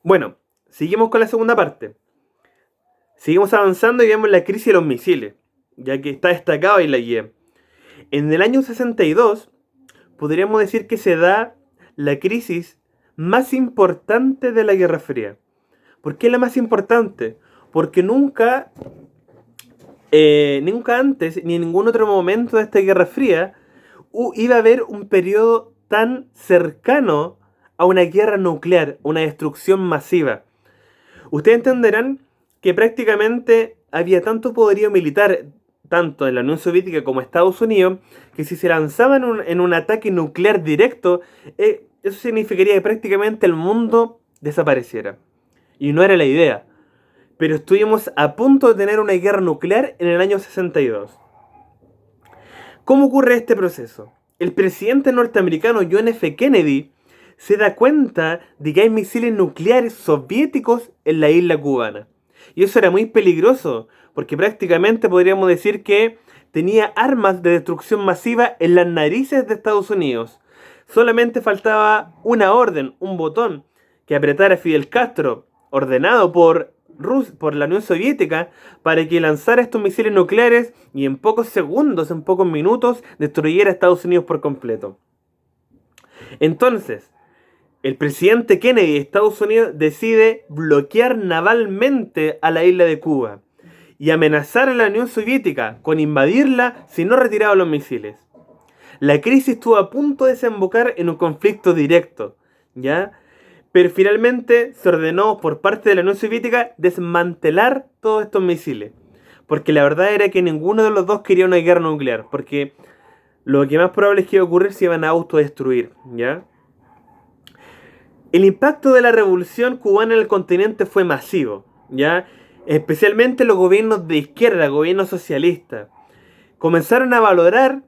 Bueno, seguimos con la segunda parte. Seguimos avanzando y vemos la crisis de los misiles, ya que está destacado en la guía. En el año 62, podríamos decir que se da la crisis más importante de la Guerra Fría. ¿Por qué la más importante? Porque nunca antes, ni en ningún otro momento de esta Guerra Fría, iba a haber un periodo tan cercano a una guerra nuclear, una destrucción masiva. Ustedes entenderán que prácticamente había tanto poderío militar, tanto en la Unión Soviética como en Estados Unidos, que si se lanzaban en un ataque nuclear directo, eso significaría que prácticamente el mundo desapareciera. Y no era la idea. Pero estuvimos a punto de tener una guerra nuclear en el año 62. ¿Cómo ocurre este proceso? El presidente norteamericano John F. Kennedy se da cuenta de que hay misiles nucleares soviéticos en la isla cubana. Y eso era muy peligroso, porque prácticamente podríamos decir que tenía armas de destrucción masiva en las narices de Estados Unidos. Solamente faltaba una orden, un botón, que apretara Fidel Castro, ordenado por la Unión Soviética, para que lanzara estos misiles nucleares y en pocos segundos, en pocos minutos, destruyera a Estados Unidos por completo. Entonces, el presidente Kennedy de Estados Unidos decide bloquear navalmente a la isla de Cuba y amenazar a la Unión Soviética con invadirla si no retiraba los misiles. La crisis estuvo a punto de desembocar en un conflicto directo, ¿ya? Pero finalmente se ordenó por parte de la Unión Soviética desmantelar todos estos misiles. Porque la verdad era que ninguno de los dos quería una guerra nuclear. Porque lo que más probable es que iba a ocurrir se iban a autodestruir, ¿ya? El impacto de la revolución cubana en el continente fue masivo, ¿ya? Especialmente los gobiernos de izquierda, gobiernos socialistas. Comenzaron a valorar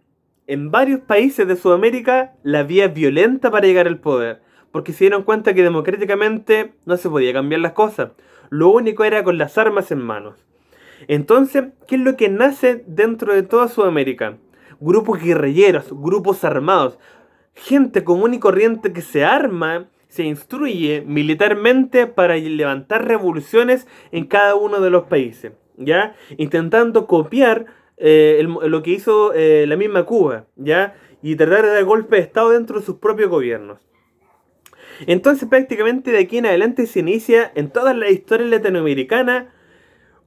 en varios países de Sudamérica la vía violenta para llegar al poder. Porque se dieron cuenta que democráticamente no se podía cambiar las cosas. Lo único era con las armas en manos. Entonces, ¿qué es lo que nace dentro de toda Sudamérica? Grupos guerrilleros, grupos armados, gente común y corriente que se arma, se instruye militarmente para levantar revoluciones en cada uno de los países, ¿ya? Intentando copiar lo que hizo la misma Cuba, ¿ya? Y tratar de dar golpe de Estado dentro de sus propios gobiernos. Entonces prácticamente de aquí en adelante se inicia en todas las historias latinoamericanas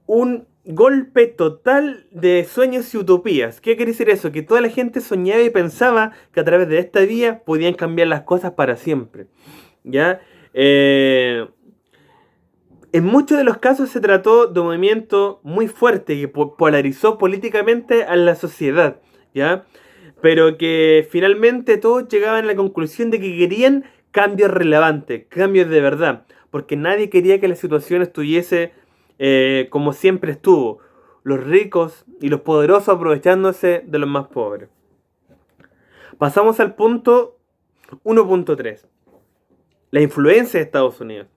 un golpe total de sueños y utopías. ¿Qué quiere decir eso? Que toda la gente soñaba y pensaba que a través de esta vía podían cambiar las cosas para siempre. ¿Ya? En muchos de los casos se trató de un movimiento muy fuerte que polarizó políticamente a la sociedad. ¿Ya? Pero que finalmente todos llegaban a la conclusión de que querían cambios relevantes, cambios de verdad, porque nadie quería que la situación estuviese como siempre estuvo, los ricos y los poderosos aprovechándose de los más pobres. Pasamos al punto 1.3, la influencia de Estados Unidos.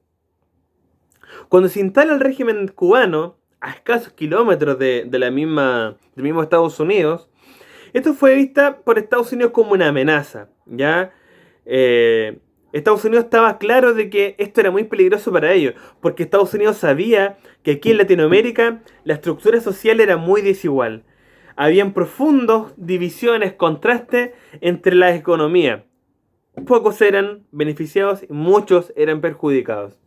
Cuando se instala el régimen cubano, a escasos kilómetros del mismo Estados Unidos, esto fue vista por Estados Unidos como una amenaza, ¿ya? Estados Unidos estaba claro de que esto era muy peligroso para ellos, porque Estados Unidos sabía que aquí en Latinoamérica la estructura social era muy desigual. Habían profundos divisiones, contrastes entre las economías. Pocos eran beneficiados y muchos eran perjudicados.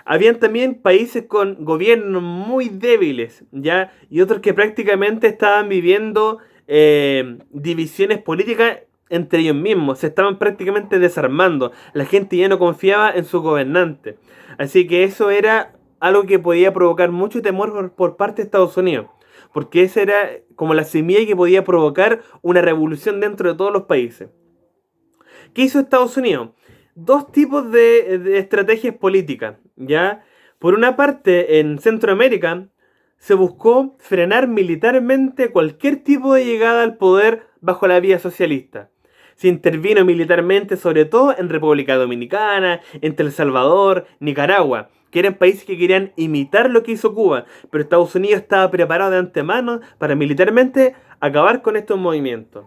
Habían también países con gobiernos muy débiles, ¿ya? Y otros que prácticamente estaban viviendo divisiones políticas entre ellos mismos. Se estaban prácticamente desarmando. La gente ya no confiaba en su gobernante. Así que eso era algo que podía provocar mucho temor por parte de Estados Unidos. Porque esa era como la semilla que podía provocar una revolución dentro de todos los países. ¿Qué hizo Estados Unidos? Dos tipos de estrategias políticas, ¿ya? Por una parte, en Centroamérica se buscó frenar militarmente cualquier tipo de llegada al poder bajo la vía socialista. Se intervino militarmente sobre todo en República Dominicana, entre El Salvador, Nicaragua, que eran países que querían imitar lo que hizo Cuba, pero Estados Unidos estaba preparado de antemano para militarmente acabar con estos movimientos.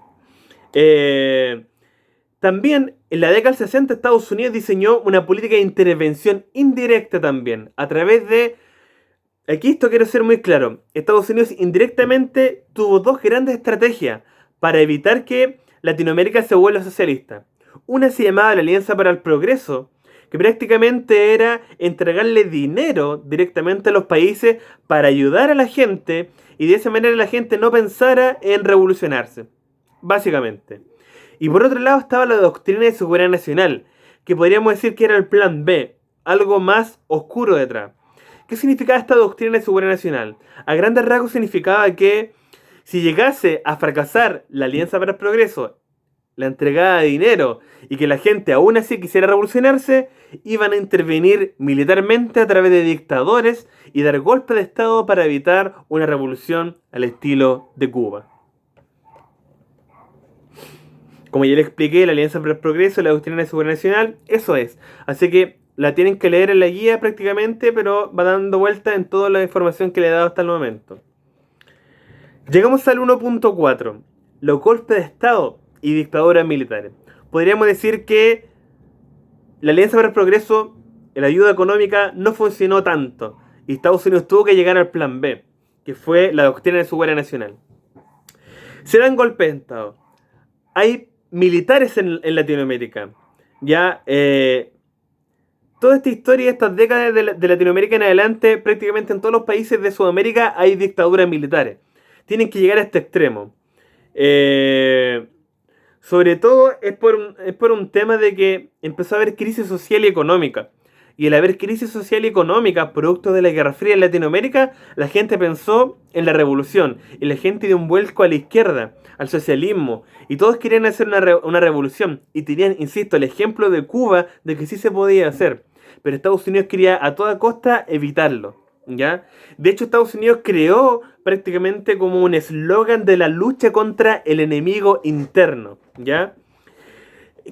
También En la década del 60 Estados Unidos diseñó una política de intervención indirecta también, a través de... Aquí esto quiero ser muy claro. Estados Unidos indirectamente tuvo dos grandes estrategias para evitar que Latinoamérica se vuelva socialista. Una se llamaba la Alianza para el Progreso, que prácticamente era entregarle dinero directamente a los países para ayudar a la gente y de esa manera la gente no pensara en revolucionarse, básicamente. Y por otro lado estaba la doctrina de seguridad nacional, que podríamos decir que era el plan B, algo más oscuro detrás. ¿Qué significaba esta doctrina de seguridad nacional? A grandes rasgos significaba que si llegase a fracasar la Alianza para el Progreso, la entregada de dinero y que la gente aún así quisiera revolucionarse, iban a intervenir militarmente a través de dictadores y dar golpe de estado para evitar una revolución al estilo de Cuba. Como ya les expliqué, la Alianza para el Progreso, la doctrina de seguridad nacional, eso es. Así que la tienen que leer en la guía prácticamente, pero va dando vuelta en toda la información que le he dado hasta el momento. Llegamos al 1.4, los golpes de Estado y dictaduras militares. Podríamos decir que la Alianza para el Progreso, la ayuda económica, no funcionó tanto. Y Estados Unidos tuvo que llegar al plan B, que fue la doctrina de seguridad nacional. Se dan golpes de Estado. Hay militares en Latinoamérica. Ya, toda esta historia, estas décadas de Latinoamérica en adelante, prácticamente en todos los países de Sudamérica hay dictaduras militares. Tienen que llegar a este extremo. Sobre todo es por un tema de que empezó a haber crisis social y económica. Y al haber crisis social y económica producto de la Guerra Fría en Latinoamérica, la gente pensó en la revolución. Y la gente dio un vuelco a la izquierda, al socialismo. Y todos querían hacer una revolución. Y tenían, insisto, el ejemplo de Cuba de que sí se podía hacer. Pero Estados Unidos quería a toda costa evitarlo. ¿Ya? De hecho, Estados Unidos creó prácticamente como un eslogan de la lucha contra el enemigo interno. ¿Ya?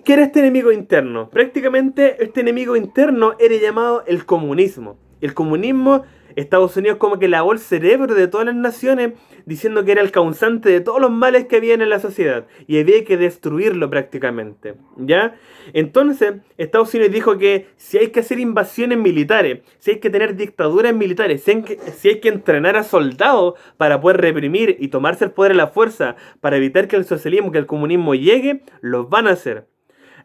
¿Qué era este enemigo interno? Prácticamente este enemigo interno era llamado el comunismo. El comunismo, Estados Unidos como que lavó el cerebro de todas las naciones diciendo que era el causante de todos los males que había en la sociedad y había que destruirlo prácticamente, ¿ya? Entonces, Estados Unidos dijo que si hay que hacer invasiones militares, si hay que tener dictaduras militares, si hay que entrenar a soldados para poder reprimir y tomarse el poder a la fuerza para evitar que el socialismo, que el comunismo llegue, los van a hacer.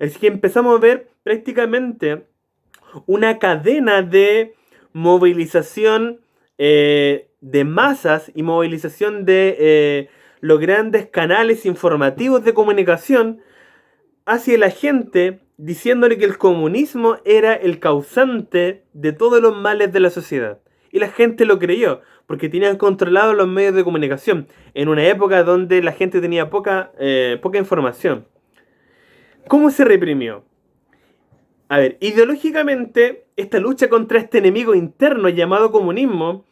Así que empezamos a ver prácticamente una cadena de movilización de masas y movilización de los grandes canales informativos de comunicación hacia la gente diciéndole que el comunismo era el causante de todos los males de la sociedad. Y la gente lo creyó, porque tenían controlados los medios de comunicación en una época donde la gente tenía poca información. ¿Cómo se reprimió? A ver, ideológicamente, esta lucha contra este enemigo interno llamado comunismo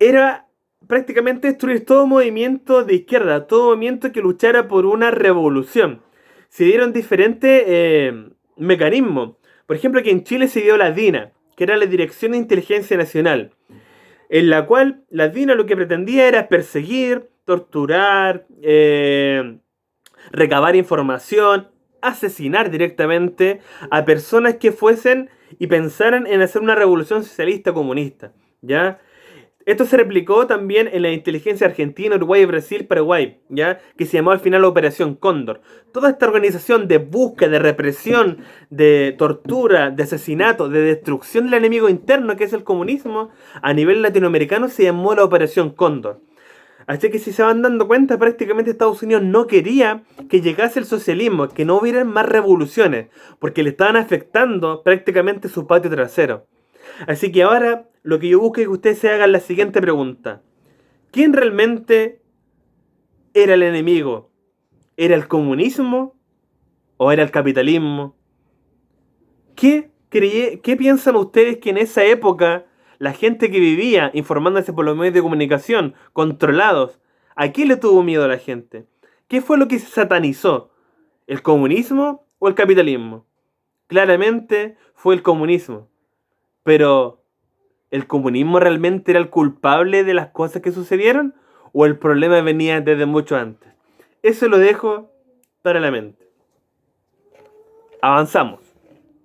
era prácticamente destruir todo movimiento de izquierda, todo movimiento que luchara por una revolución. Se dieron diferentes mecanismos. Por ejemplo, aquí en Chile se dio la DINA, que era la Dirección de Inteligencia Nacional, en la cual la DINA lo que pretendía era perseguir, torturar, recabar información, asesinar directamente a personas que fuesen y pensaran en hacer una revolución socialista comunista, ¿ya? Esto se replicó también en la inteligencia argentina, Uruguay, Brasil, Paraguay, ¿ya? Que se llamó al final Operación Cóndor. Toda esta organización de búsqueda, de represión, de tortura, de asesinato, de destrucción del enemigo interno que es el comunismo, a nivel latinoamericano se llamó la Operación Cóndor. Así que si se van dando cuenta, prácticamente Estados Unidos no quería que llegase el socialismo, que no hubiera más revoluciones, porque le estaban afectando prácticamente su patio trasero. Así que ahora lo que yo busco es que ustedes se hagan la siguiente pregunta. ¿Quién realmente era el enemigo? ¿Era el comunismo o era el capitalismo? ¿Qué piensan ustedes que en esa época la gente que vivía informándose por los medios de comunicación controlados, a qué le tuvo miedo a la gente? ¿Qué fue lo que se satanizó? ¿El comunismo o el capitalismo? Claramente fue el comunismo. Pero, ¿el comunismo realmente era el culpable de las cosas que sucedieron? ¿O el problema venía desde mucho antes? Eso lo dejo para la mente. avanzamos.